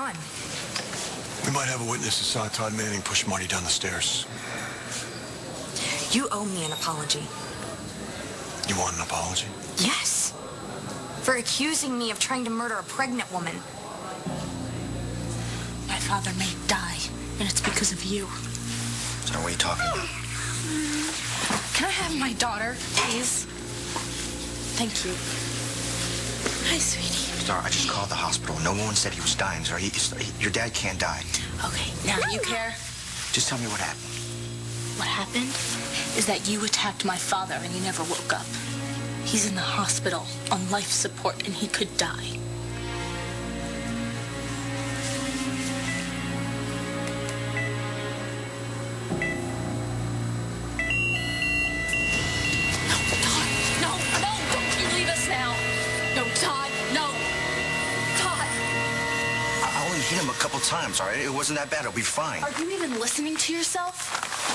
on? We might have a witness who saw Todd Manning push Marty down the stairs. You owe me an apology. You want an apology? Yes. For accusing me of trying to murder a pregnant woman. My father may die, and it's because of you. So what are you talking about? Can I have my daughter, please? Thank you. Hi, sweetie. Star, I just called the hospital. No one said he was dying, sir. Your dad can't die. Okay, now you care? Just tell me what happened. What happened is that you attacked my father and he never woke up. He's in the hospital on life support and he could die. Hit him a couple times, all right? It wasn't that bad. It'll be fine. Are you even listening to yourself?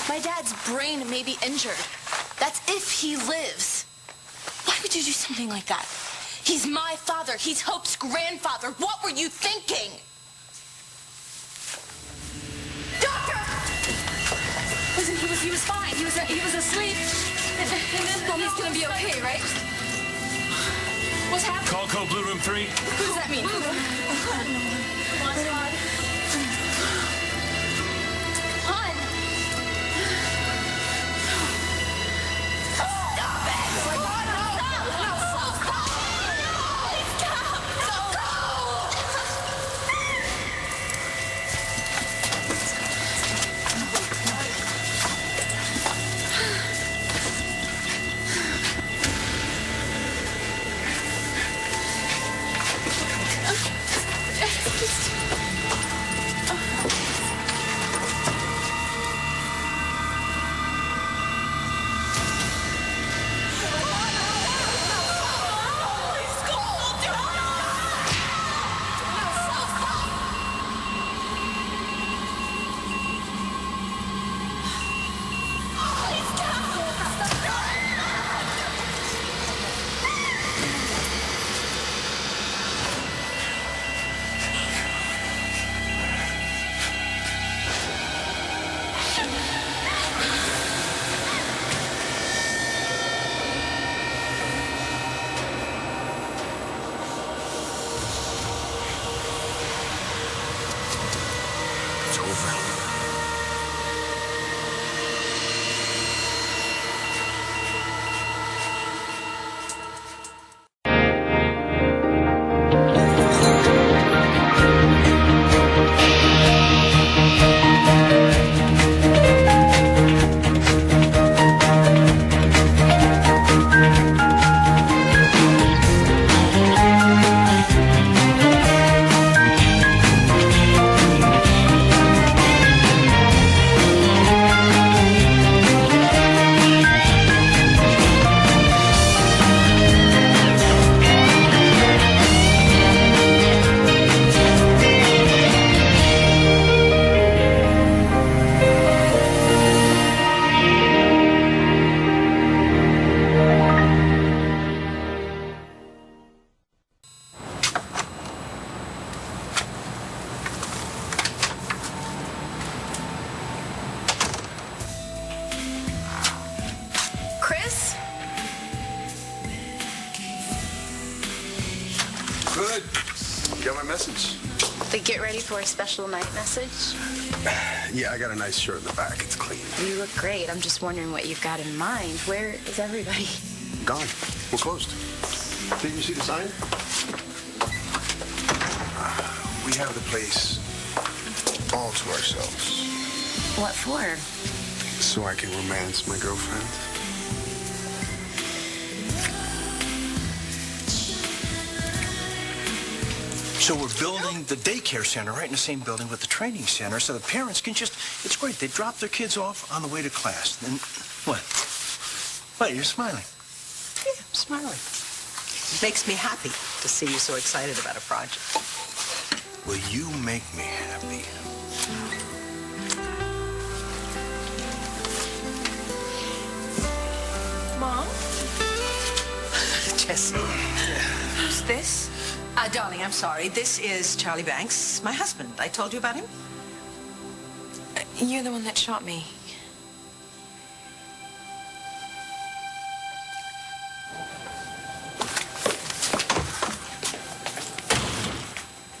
My dad's brain may be injured. That's if he lives. Why would you do something like that? He's my father. He's Hope's grandfather. What were you thinking? Doctor! Listen, he was fine. He was asleep. And then he's gonna be okay, right? What's happening? Call code Blue Room 3. What does that mean? Good. You got my message? The get ready for a special night message? Yeah, I got a nice shirt in the back. It's clean. You look great. I'm just wondering what you've got in mind. Where is everybody? Gone. We're closed. Didn't you see the sign? We have the place all to ourselves. What for? So I can romance my girlfriend. So we're building the daycare center right in the same building with the training center so the parents can just, it's great. They drop their kids off on the way to class. And what? What, you're smiling? Yeah, I'm smiling. It makes me happy to see you so excited about a project. Well, you make me happy. Mom? Jesse. Who's this? Darling, I'm sorry. This is Charlie Banks, my husband. I told you about him? You're the one that shot me.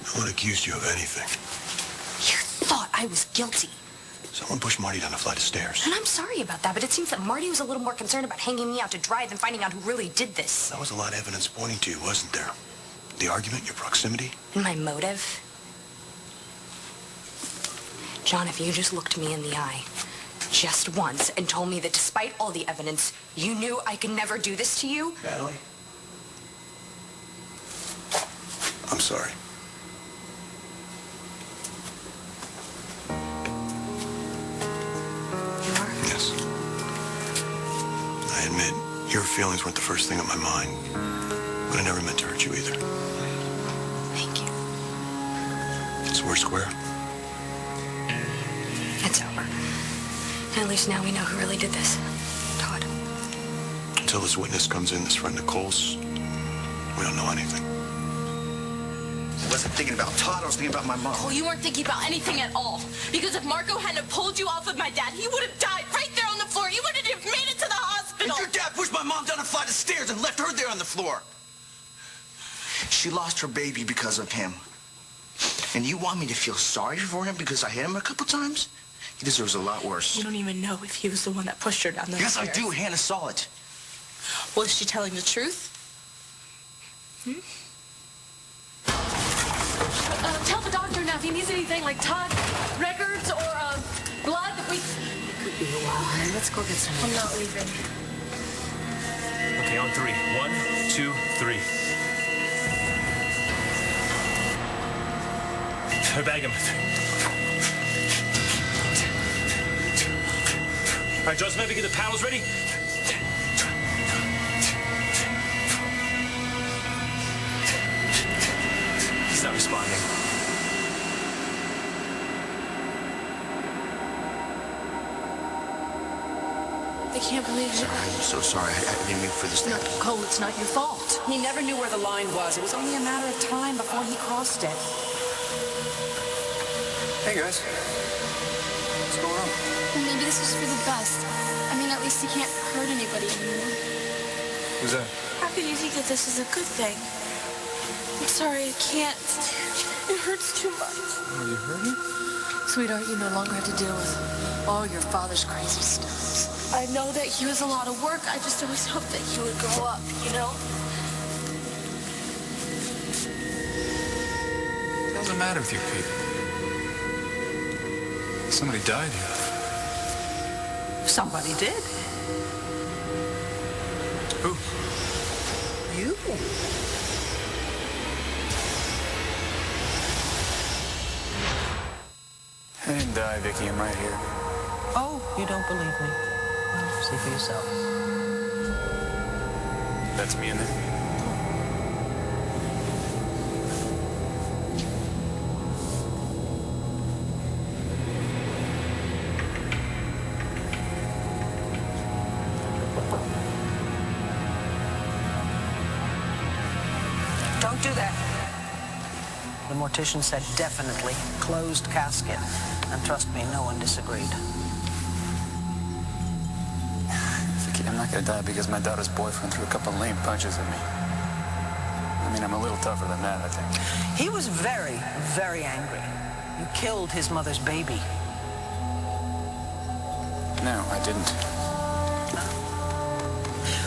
No one accused you of anything. You thought I was guilty. Someone pushed Marty down a flight of stairs. And I'm sorry about that, but it seems that Marty was a little more concerned about hanging me out to dry than finding out who really did this. That was a lot of evidence pointing to you, wasn't there? The argument, your proximity. And my motive? John, if you just looked me in the eye just once and told me that despite all the evidence, you knew I could never do this to you. Natalie? I'm sorry. You are? Yes. I admit, your feelings weren't the first thing on my mind, but I never meant to hurt you either. Thank you. So we're square? It's over. At least now we know who really did this. Todd. Until this witness comes in, this friend Nicole's, we don't know anything. I wasn't thinking about Todd, I was thinking about my mom. Well, you weren't thinking about anything at all. Because if Marco hadn't pulled you off of my dad, he would have died right there on the floor. He wouldn't have made it to the hospital. And your dad pushed my mom down a flight of stairs and left her there on the floor. She lost her baby because of him. And you want me to feel sorry for him because I hit him a couple times? He deserves a lot worse. You don't even know if he was the one that pushed her down the Yes, stairs. I do. Hannah saw it. Was she telling the truth? Tell the doctor now if he needs anything like Todd records or blood that we... Could be a while, honey. Let's go get some. I'm not leaving. Okay, on 3. 1, 2, 3. Bag him. All right, Joseph, maybe get the paddles ready. He's not responding. I can't believe it. I'm so sorry. I didn't mean for this to No, happen. Cole, it's not your fault. He never knew where the line was. It was only a matter of time before he crossed it. Hey, guys. What's going on? Well, maybe this was for the best. I mean, at least he can't hurt anybody anymore. Who's that? How can you think that this is a good thing? I'm sorry, I can't. It hurts too much. Are you hurting? Sweetheart, you no longer have to deal with all your father's crazy stuff. I know that he was a lot of work. I just always hoped that he would grow up, you know? What doesn't matter with you people? Somebody died here. Somebody did. Who? You. I didn't die, Vicky. I'm right here. Oh, you don't believe me? Well, see for yourself. That's me in there. Don't do that. The mortician said definitely closed casket. And trust me, no one disagreed. Vicky, I'm not gonna die because my daughter's boyfriend threw a couple lame punches at me. I mean, I'm a little tougher than that, I think. He was very, very angry. You killed his mother's baby. No, I didn't.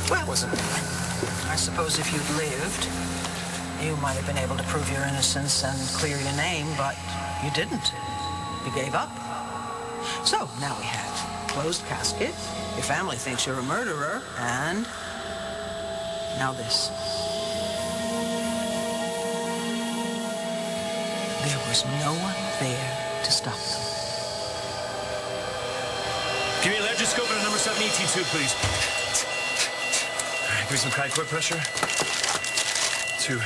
Well, It wasn't. I suppose if you'd lived, you might have been able to prove your innocence and clear your name, but you didn't. You gave up. So now we have closed casket. Your family thinks you're a murderer, and now this. There was no one there to stop them. Give me a laryngoscope and a number 7 ET2, please. All right, give me some cord pressure. 2.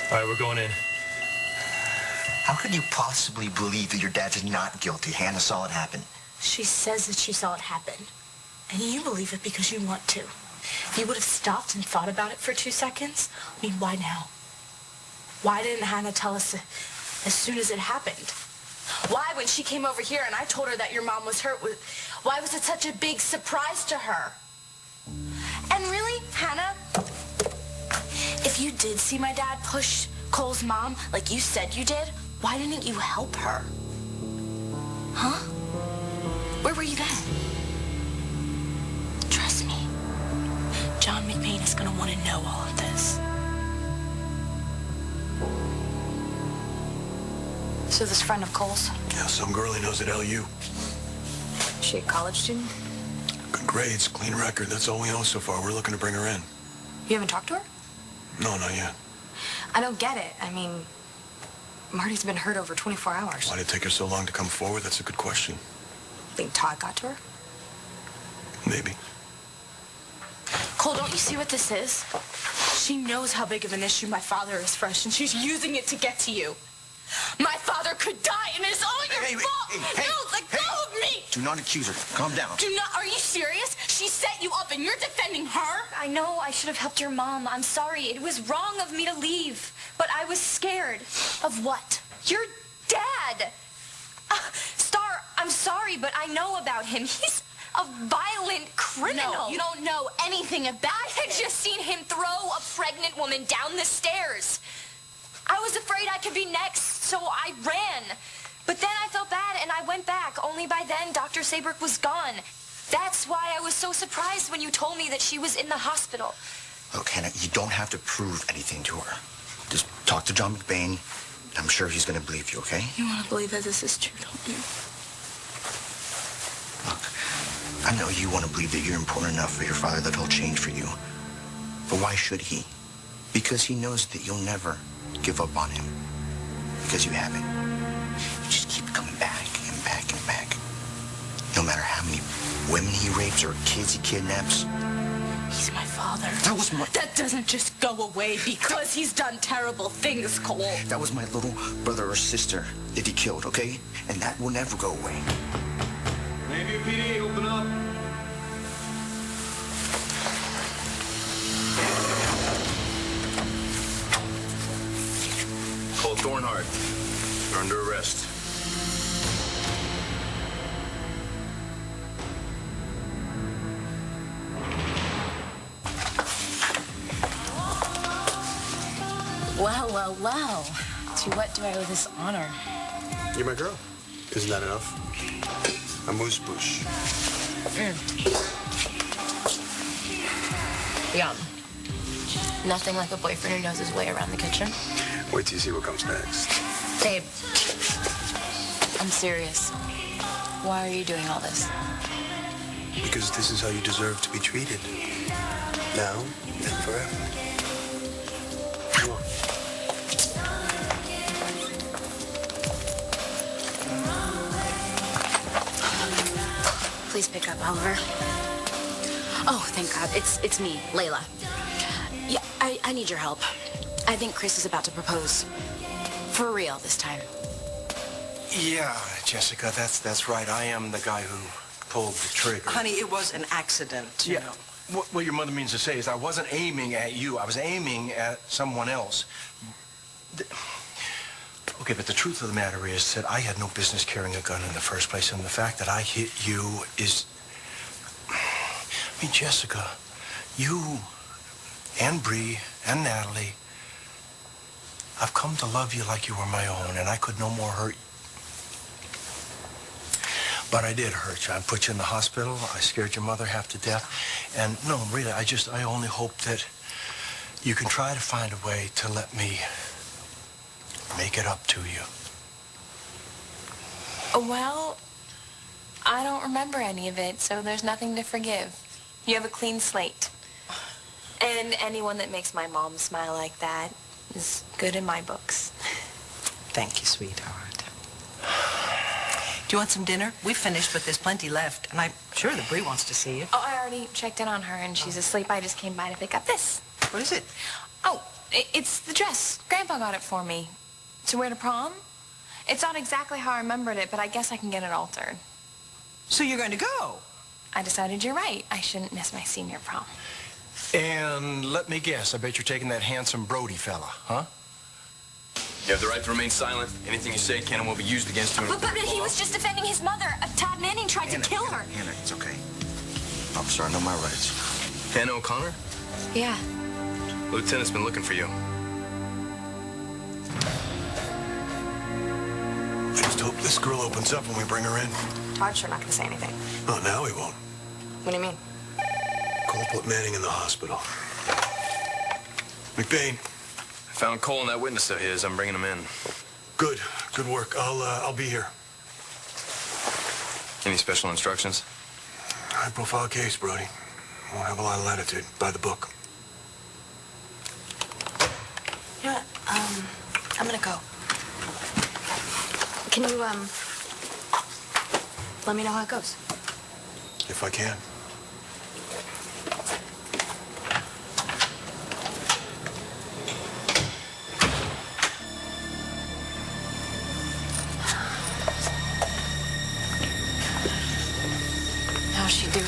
All right, we're going in. How could you possibly believe that your dad's not guilty? Hannah saw it happen. She says that she saw it happen. And you believe it because you want to. If you would have stopped and thought about it for 2 seconds, I mean, why now? Why didn't Hannah tell us as soon as it happened? Why, when she came over here and I told her that your mom was hurt, why was it such a big surprise to her? And really, Hannah, if you did see my dad push Cole's mom like you said you did, why didn't you help her? Huh? Where were you then? Trust me, John McBain is going to want to know all of this. So this friend of Cole's? Yeah, some girl he knows at LU. Is she a college student? Good grades, clean record. That's all we know so far. We're looking to bring her in. You haven't talked to her? No, not yet. I don't get it. I mean, Marty's been hurt over 24 hours. Why did it take her so long to come forward? That's a good question. Think Todd got to her? Maybe. Cole, don't you see what this is? She knows how big of an issue my father is for us, and she's using it to get to you. My father could die, and it's all your fault. No, let go of me. Do not accuse her. Calm down. Are you serious? She set you up, and you're defending her? I know I should have helped your mom. I'm sorry. It was wrong of me to leave, but I was scared. Of what? Your dad. Star, I'm sorry, but I know about him. He's a violent criminal. No, you don't know anything about I had just seen him throw a pregnant woman down the stairs. I was afraid I could be next, so I ran. But then I felt bad, and I went back. Only by then, Dr. Saybrook was gone. That's why I was so surprised when you told me that she was in the hospital. Look, Hannah, you don't have to prove anything to her. Just talk to John McBain. I'm sure he's going to believe you, okay? You want to believe that this is true, don't you? Look, I know you want to believe that you're important enough for your father that he'll change for you. But why should he? Because he knows that you'll never give up on him. Because you haven't. You just keep coming back and back and back. No matter how many women he rapes or kids he kidnaps. He's my father. That doesn't just go away because he's done terrible things, Cole. That was my little brother or sister that he killed, okay? And that will never go away. Maybe PD, open up. Cole Thornhart, you're under arrest. Well, well, well. To what do I owe this honor? You're my girl. Isn't that enough? A moose bush. Yum. Nothing like a boyfriend who knows his way around the kitchen. Wait till you see what comes next. Babe, I'm serious. Why are you doing all this? Because this is how you deserve to be treated. Now and forever. Come on. Please pick up, Oliver. Oh, thank God. It's me, Layla. Yeah, I need your help. I think Chris is about to propose. For real this time. Yeah, Jessica, that's right. I am the guy who pulled the trigger. Honey, it was an accident. Yeah. What your mother means to say is I wasn't aiming at you. I was aiming at someone else. Okay, but the truth of the matter is that I had no business carrying a gun in the first place, and the fact that I hit you is... I mean, Jessica, you and Bree and Natalie, I've come to love you like you were my own, and I could no more hurt you. But I did hurt you. I put you in the hospital. I scared your mother half to death. And no, really, I only hope that you can try to find a way to let me make it up to you. Well, I don't remember any of it, so there's nothing to forgive. You have a clean slate. And anyone that makes my mom smile like that is good in my books. Thank you, sweetheart. Do you want some dinner? We've finished, but there's plenty left. And I'm sure that Bree wants to see you. Oh, I already checked in on her, and she's asleep. I just came by to pick up this. What is it? Oh, it's the dress. Grandpa got it for me. To wear to prom? It's not exactly how I remembered it, but I guess I can get it altered. So you're going to go? I decided you're right. I shouldn't miss my senior prom. And let me guess, I bet you're taking that handsome Brody fella, huh? You have the right to remain silent. Anything you say can and will be used against you. But he was just defending his mother. Todd Manning tried to kill her. Hannah, it's okay. Officer, I know my rights. Hannah O'Connor? Yeah. Lieutenant's been looking for you. Just hope this girl opens up when we bring her in. Todd's sure not going to say anything. Oh, now he won't. What do you mean? Cole put Manning in the hospital. McBain. I found Cole and that witness of his. I'm bringing him in. Good. Good work. I'll be here. Any special instructions? High-profile case, Brody. Won't have a lot of latitude. By the book. You know what? I'm going to go. Can you, let me know how it goes? If I can. How's she doing?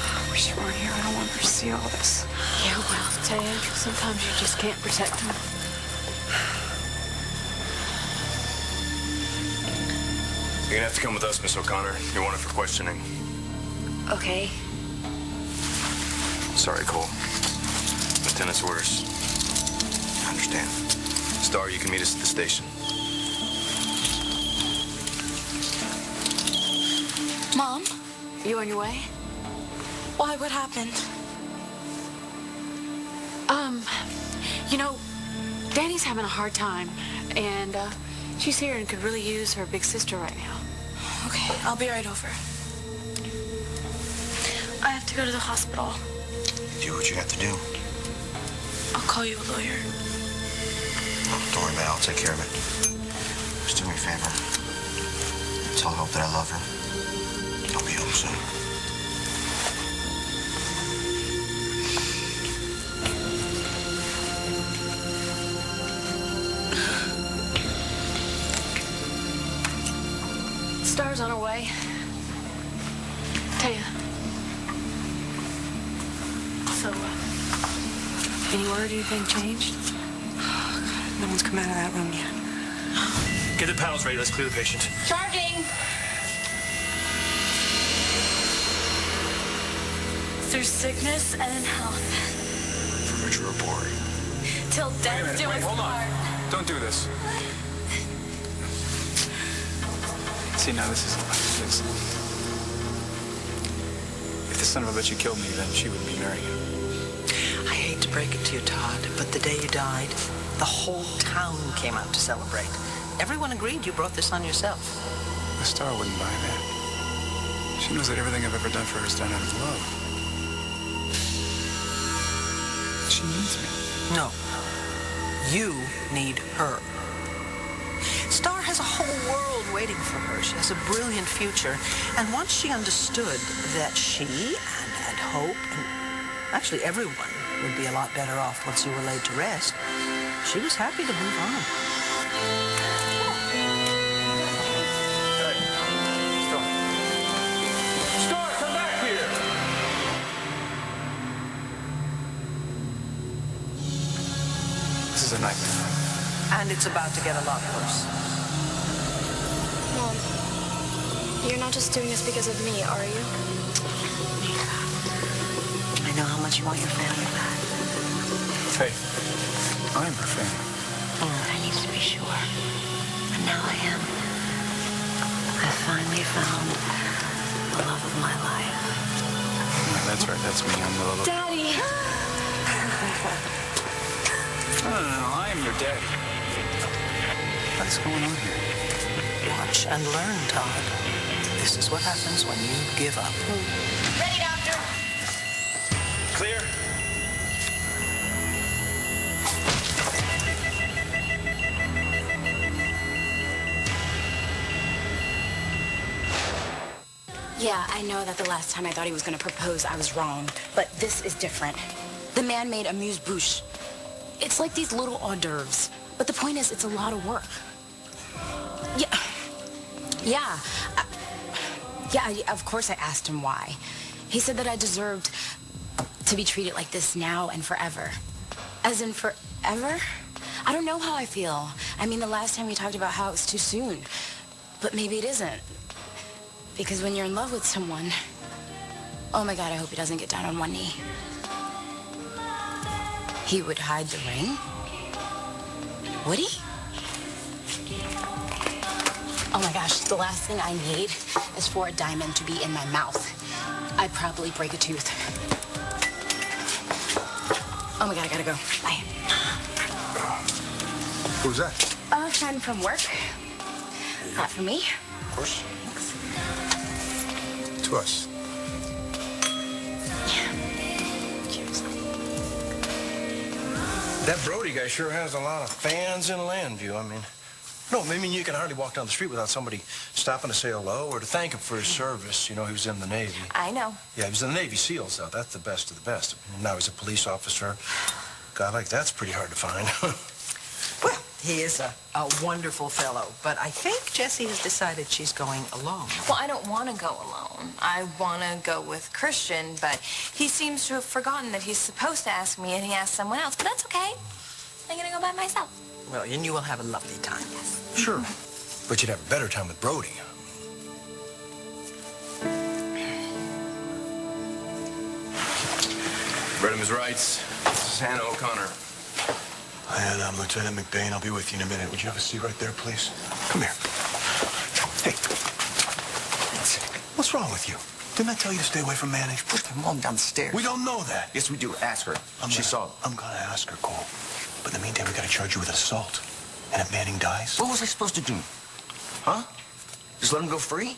I wish you weren't here. I don't want her to see all this. Yeah, well, Ted, sometimes you just can't protect them. You're gonna have to come with us, Miss O'Connor. You're wanted for questioning. Okay. Sorry, Cole. Lieutenant's orders. I understand. Star, you can meet us at the station. Mom? You on your way? Why? What happened? You know, Danny's having a hard time, and, she's here and could really use her big sister right now. Okay, I'll be right over. I have to go to the hospital. Do what you have to do. I'll call you a lawyer. Don't worry about it. I'll take care of it. Just do me a favor. Tell Hope that I love her. I'll be home soon. Star's on her way. Taya. So, any word, anything changed? Oh, God, no one's come out of that room yet. Get the paddles ready. Let's clear the patient. Charging! Through sickness and health. From what you report. Till death do us Hold on. part. Don't do this. See, now this isn't like this. If the son of a bitch had killed me, then she wouldn't be marrying him. I hate to break it to you, Todd, but the day you died, the whole town came out to celebrate. Everyone agreed you brought this on yourself. The Star wouldn't buy that. She knows that everything I've ever done for her is done out of love. She needs me. No. You need her. Star has a whole world waiting for her. She has a brilliant future. And once she understood that she and Hope and actually everyone would be a lot better off once you were laid to rest, she was happy to move on. Star, come back here! This is a nightmare. And it's about to get a lot worse. Mom, you're not just doing this because of me, are you? I know how much you want your family back. Hey, I'm her family. I need to be sure. And now I am. I finally found the love of my life. Yeah, that's right, that's me. I'm the love of... Daddy! No, I am your daddy. What's going on here? Watch and learn, Todd. This is what happens when you give up. Ready, doctor? Clear? Yeah, I know that the last time I thought he was going to propose, I was wrong. But this is different. The man made amuse-bouche. It's like these little hors d'oeuvres. But the point is, it's a lot of work. Yeah, of course I asked him why. He said that I deserved to be treated like this now and forever. As in forever? I don't know how I feel. I mean, the last time we talked about how it's too soon. But maybe it isn't. Because when you're in love with someone... Oh my God, I hope he doesn't get down on one knee. He would hide the ring? Would he? Oh my gosh, the last thing I need is for a diamond to be in my mouth. I'd probably break a tooth. Oh my God, I gotta go. Bye. Who's that? A friend from work. Not for me. Of course. To us. Cheers. That Brody guy sure has a lot of fans in Landview. I mean, you can hardly walk down the street without somebody stopping to say hello or to thank him for his service. You know, he was in the Navy. I know. Yeah, he was in the Navy SEALs, though. That's the best of the best. And now he's a police officer. A guy like that's pretty hard to find. Well, he is a wonderful fellow, but I think Jessie has decided she's going alone. Well, I don't want to go alone. I want to go with Christian, but he seems to have forgotten that he's supposed to ask me, and he asked someone else. But that's okay. I'm going to go by myself. Well, and you will have a lovely time. Yes. Sure. But you'd have a better time with Brody. Read him his rights. This is Hannah O'Connor. Hi, Anna. I'm Lieutenant McBain. I'll be with you in a minute. Would you have a seat right there, please? Come here. Hey. What's wrong with you? Didn't I tell you to stay away from Manning? Put my mom downstairs. We don't know that. Yes, we do. Ask her. She saw it. I'm gonna ask her, Cole. But in the meantime, we gotta charge you with assault. And if Manning dies... What was I supposed to do? Huh? Just let him go free?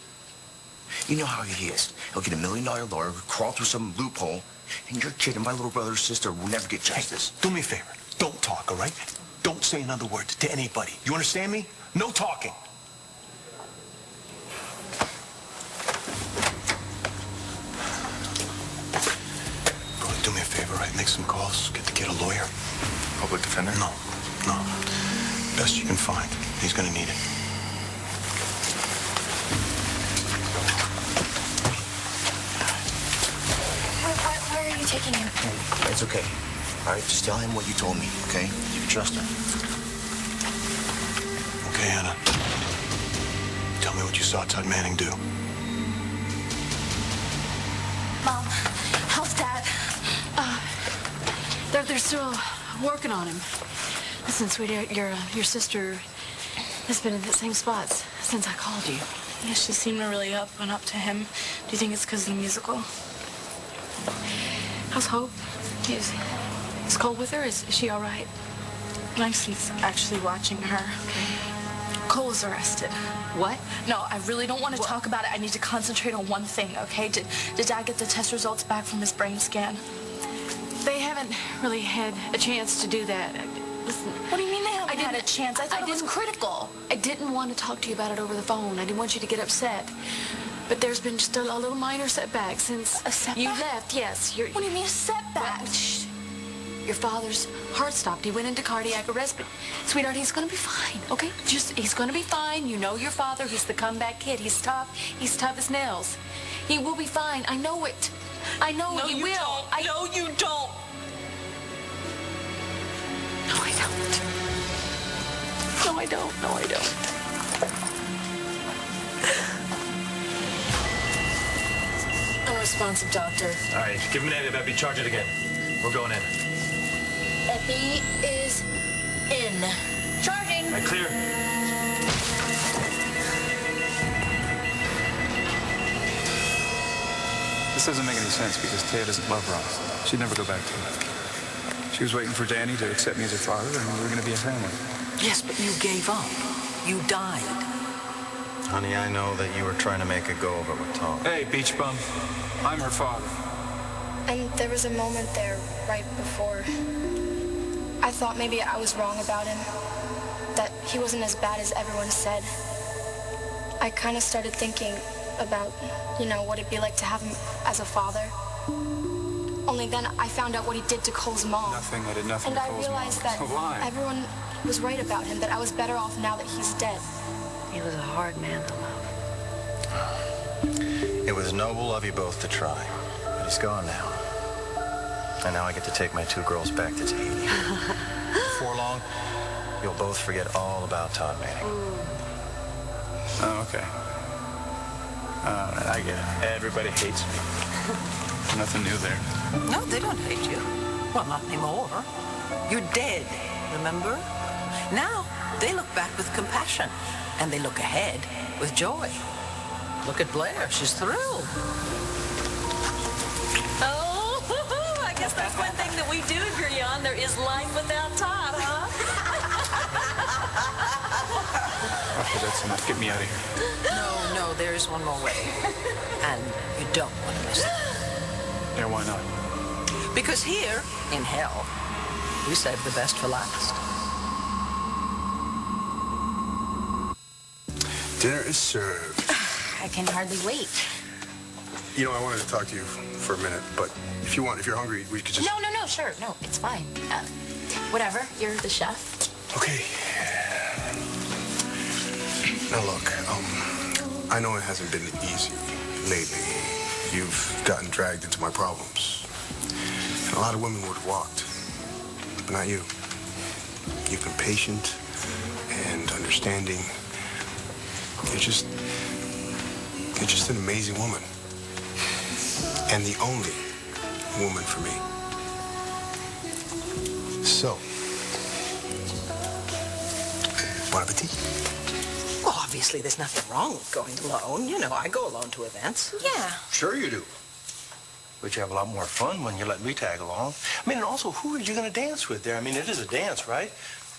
You know how he is. He'll get $1 million lawyer, crawl through some loophole, and your kid and my little brother or sister will never get justice. Hey, do me a favor. Don't talk, all right? Don't say another word to anybody. You understand me? No talking. Brody, do me a favor, right? Make some calls. Get the kid a lawyer. Public defender? No. Best you can find. He's gonna need it. Where are you taking him? It's okay. All right, just tell him what you told me, okay? You can trust him. Okay, Anna. Tell me what you saw Todd Manning do. Mom, how's Dad? They're still working on him. Listen, sweetie, your sister has been in the same spots since I called you. Yeah, she seemed really up to him. Do you think it's because of the musical? How's Hope? Is Cole with her? Is she all right? Langston's actually watching her. Cole was arrested. What? No, I really don't want to talk about it. I need to concentrate on one thing, okay? Did Dad get the test results back from his brain scan? They haven't really had a chance to do that. Listen. What do you mean they haven't had a chance? I thought it was critical. I didn't want to talk to you about it over the phone. I didn't want you to get upset. But there's been just a little minor setback since you left. Yes. What do you mean a setback? Well, shh. Your father's heart stopped. He went into cardiac arrest, but sweetheart, he's gonna be fine, okay? He's gonna be fine. You know your father. He's the comeback kid. He's tough. He's tough as nails. He will be fine. I know it. I know he will. No, you don't. No, I don't. No, I don't. No, I don't. Unresponsive, doctor. All right, give him an Epi, Epi, charge it again. We're going in. Epi is in. Charging. All right, clear. This doesn't make any sense because Taya doesn't love Ross. She'd never go back to him. She was waiting for Danny to accept me as her father, and we were going to be a family. Yes, but you gave up. You died. Honey, I know that you were trying to make a go of it with Todd. Hey, beach bum. I'm her father. And there was a moment there right before. I thought maybe I was wrong about him. That he wasn't as bad as everyone said. I kind of started thinking about, what it'd be like to have him as a father. Only then I found out what he did to Cole's mom. Nothing. I did nothing and to I Cole's realized mom. that So why? everyone was right about him, that I was better off now that he's dead. He was a hard man to love. It was noble of you both to try, but he's gone now. And now I get to take my 2 girls back to Tahiti. Before long, you'll both forget all about Todd Manning. Oh, okay. I get it. Everybody hates me. Nothing new there. No, they don't hate you. Well, not anymore. You're dead, remember? Now, they look back with compassion, and they look ahead with joy. Look at Blair. She's thrilled. Oh, I guess that's one thing that we do agree on. There is life without Todd, huh? Okay, that's enough. Get me out of here. No, there's one more way. And you don't want to miss it. Yeah, why not? Because here, in hell, we save the best for last. Dinner is served. I can hardly wait. You know, I wanted to talk to you for a minute, but if you're hungry, we could just... No, sure. No, it's fine. Whatever. You're the chef. Okay. Now look, I know it hasn't been easy lately. You've gotten dragged into my problems. And a lot of women would have walked, but not you. You've been patient and understanding. You're just an amazing woman. And the only woman for me. So, bon appetit. Well, obviously, there's nothing wrong with going alone. You know, I go alone to events. Yeah. Sure you do. But you have a lot more fun when you let me tag along. I mean, and also, who are you going to dance with there? I mean, it is a dance, right?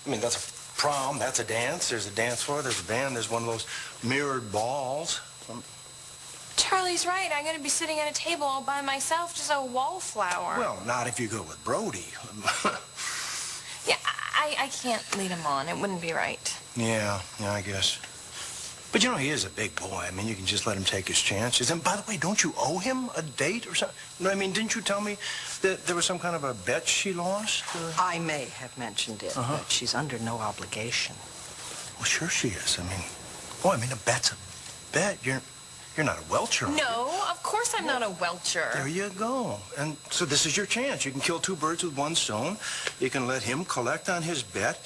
I mean, that's a prom, that's a dance. There's a dance floor, there's a band, there's one of those mirrored balls. Charlie's right. I'm going to be sitting at a table all by myself, just a wallflower. Well, not if you go with Brody. Yeah, I can't lead him on. It wouldn't be right. Yeah, I guess. But you know, he is a big boy. I mean, you can just let him take his chances. And by the way, don't you owe him a date or something? No, I mean, didn't you tell me that there was some kind of a bet she lost? I may have mentioned it, but she's under no obligation. Well, sure she is. I mean, a bet's a bet. You're not a welcher. No, of course I'm not a welcher. There you go. And so this is your chance. You can kill 2 birds with 1 stone. You can let him collect on his bet,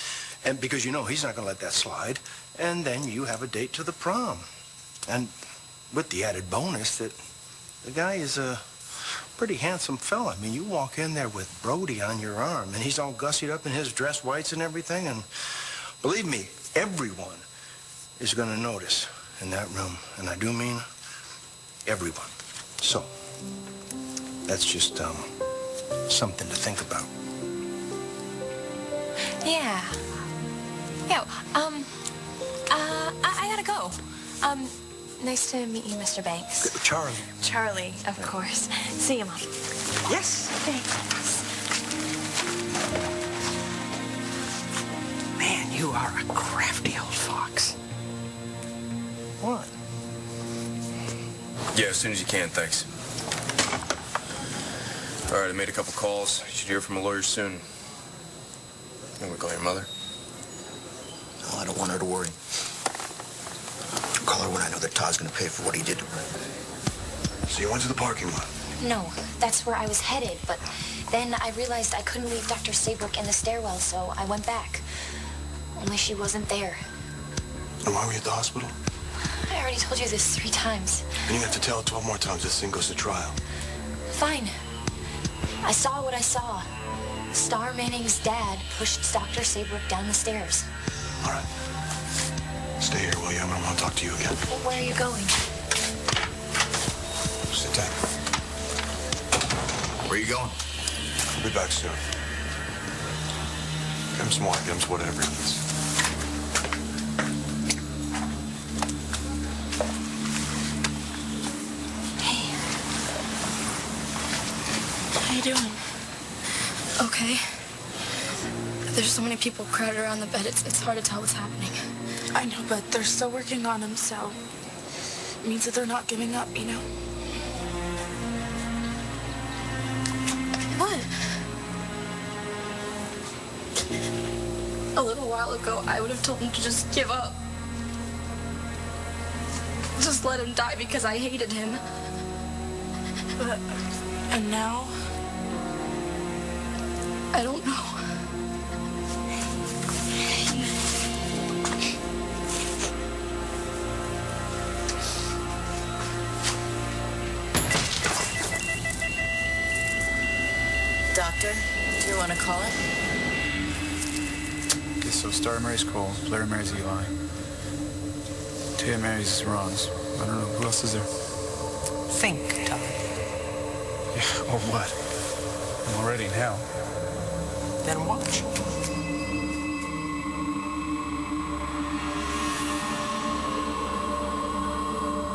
and because you know he's not going to let that slide. And then you have a date to the prom. And with the added bonus that the guy is a pretty handsome fella. I mean, you walk in there with Brody on your arm, and he's all gussied up in his dress whites and everything, and believe me, everyone is going to notice in that room. And I do mean everyone. So, that's just, something to think about. Yeah. I gotta go. Nice to meet you, Mr. Banks. Charlie. Charlie, of course. See you, Mom. Yes. Thanks. Man, you are a crafty old fox. What? Yeah, as soon as you can, thanks. All right, I made a couple calls. You should hear from a lawyer soon. You want to call your mother? Oh, I don't want her to worry. I'll call her when I know that Todd's going to pay for what he did to her. So you went to the parking lot? No, that's where I was headed, but then I realized I couldn't leave Dr. Saybrook in the stairwell, so I went back. Only she wasn't there. And why were you at the hospital? I already told you this 3 times. And you have to tell it 12 more times. This thing goes to trial. Fine. I saw what I saw. Star Manning's dad pushed Dr. Saybrook down the stairs. All right. Stay here, will you? I don't want to talk to you again. Well, where are you going? Sit down. Where are you going? I'll be back soon. Get him some wine, get him some whatever he needs. Hey. How you doing? Okay. There's so many people crowded around the bed, it's hard to tell what's happening. I know, but they're still working on him, so it means that they're not giving up, you know? What? A little while ago, I would have told him to just give up. Just let him die because I hated him. And now, I don't know. Doctor, do you want to call it? Okay, so Star marries Cole, Blair marries Eli. Taya marries Ron's. I don't know. Who else is there? Think, Todd. Yeah, or what? I'm already in hell. Then watch.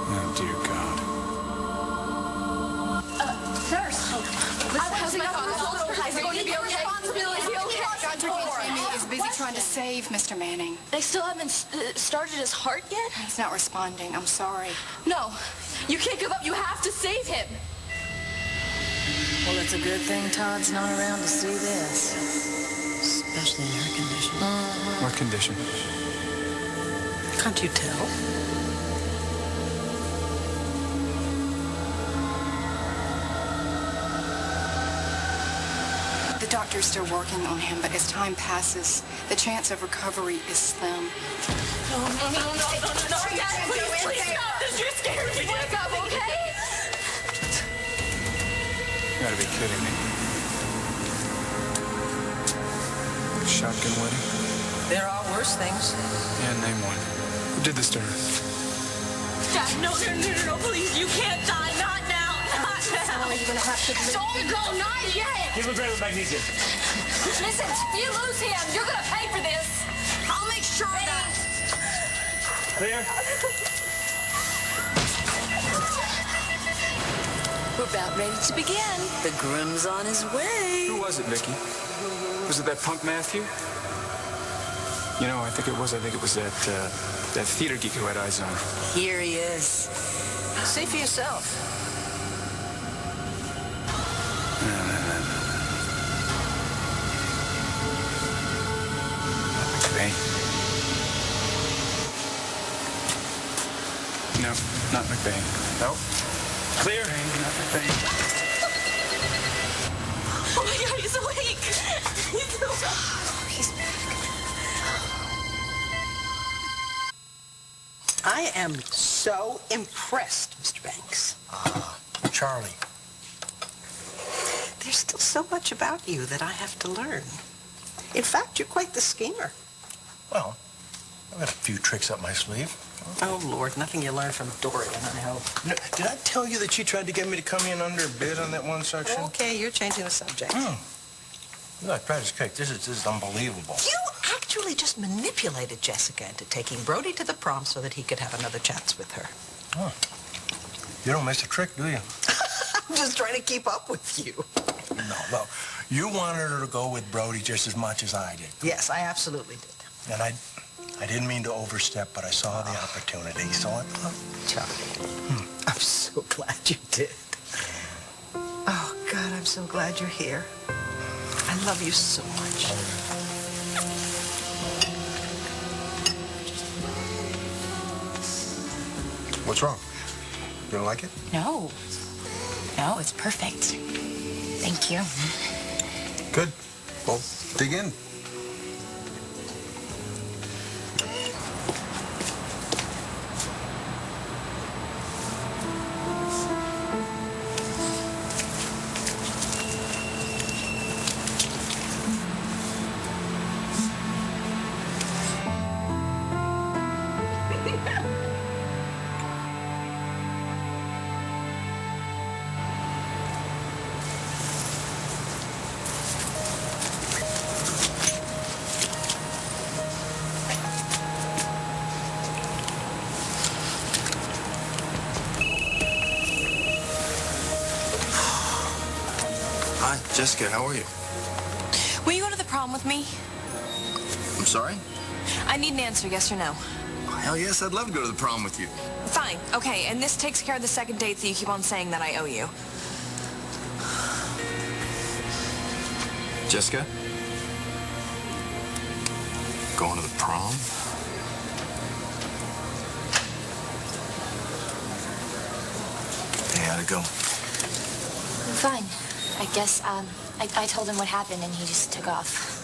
Oh, dear God. Nurse, how's my father? Is it going to be okay? Dr. Jamie is busy trying to save Mr. Manning. They still haven't started his heart yet? He's not responding. I'm sorry. No, you can't give up. You have to save him. Well, it's a good thing Todd's not around to see this. Especially in her condition. What condition? Can't you tell? The doctor's still working on him, but as time passes, the chance of recovery is slim. No, Dad, please stop this. You're scaring me. Wake up, okay? You gotta be kidding me. Shotgun wedding? There are worse things. Yeah, name one. Who did this to her? Dad, no, please. You can't die. Not now. Not now. You're gonna have to Don't go. Not yet. Give him a grade with magnesium. Listen, if you lose him, you're gonna pay for this. I'll make sure of that. Clear? We're about ready to begin. The groom's on his way. Who was it, Vicky? Was it that punk Matthew? You know, I think it was that theater geek who had eyes on her. Here he is. See for yourself. McVeigh. No, not McVeigh. No. Clear? Not McVeigh. Oh my God, he's awake. He's awake. He's back. I am so impressed, Mr. Banks. Charlie. There's still so much about you that I have to learn. In fact, you're quite the schemer. Well, I've got a few tricks up my sleeve. Oh, Lord, nothing you learned from Dorian, I hope. No, did I tell you that she tried to get me to come in under a bid on that one section? Okay, you're changing the subject. Look, Prentice Cake, this is unbelievable. You actually just manipulated Jessica into taking Brody to the prom so that he could have another chance with her. Oh. You don't miss a trick, do you? I'm just trying to keep up with you. No, you wanted her to go with Brody just as much as I did. Yes, I absolutely did. And I didn't mean to overstep, but I saw the opportunity, so I thought... Charlie, I'm so glad you did. Oh, God, I'm so glad you're here. I love you so much. What's wrong? You don't like it? No. No, it's perfect. Thank you. Good. Well, dig in. Hi, Jessica, how are you? Will you go to the prom with me? I'm sorry? I need an answer, yes or no. Hell yes, I'd love to go to the prom with you. Fine, okay, and this takes care of the second date that you keep on saying that I owe you. Jessica? Going to the prom? Hey, how'd it go? Fine. I guess, I told him what happened, and he just took off.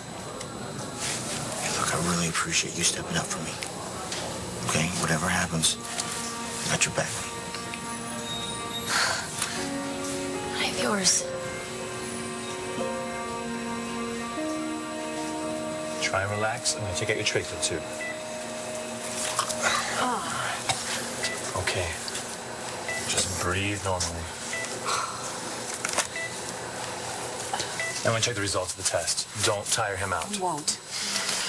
Hey, look, I really appreciate you stepping up for me. Okay? Whatever happens, I got your back. I have yours. Try and relax. I'm going to take out your trachea tube. Okay. Just breathe normally. I'm going to check the results of the test. Don't tire him out. I won't.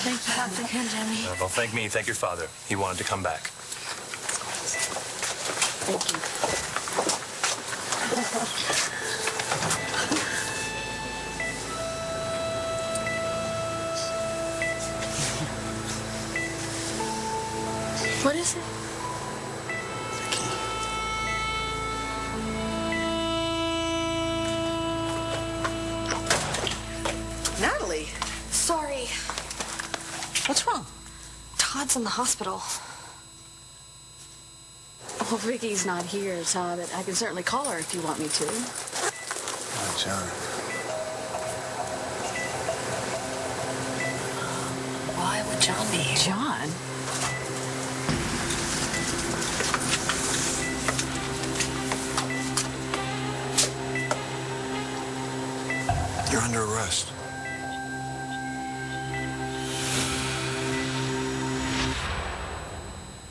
Thank you, Dr. Kim, Jimmy. Well, thank me. Thank your father. He wanted to come back. Thank you. What is it? Natalie, Sorry. what's wrong? Todd's in the hospital. Well, Vicky's not here, Todd, but I can certainly call her if you want me to. Oh, John. Why would John be here? John? You're under arrest.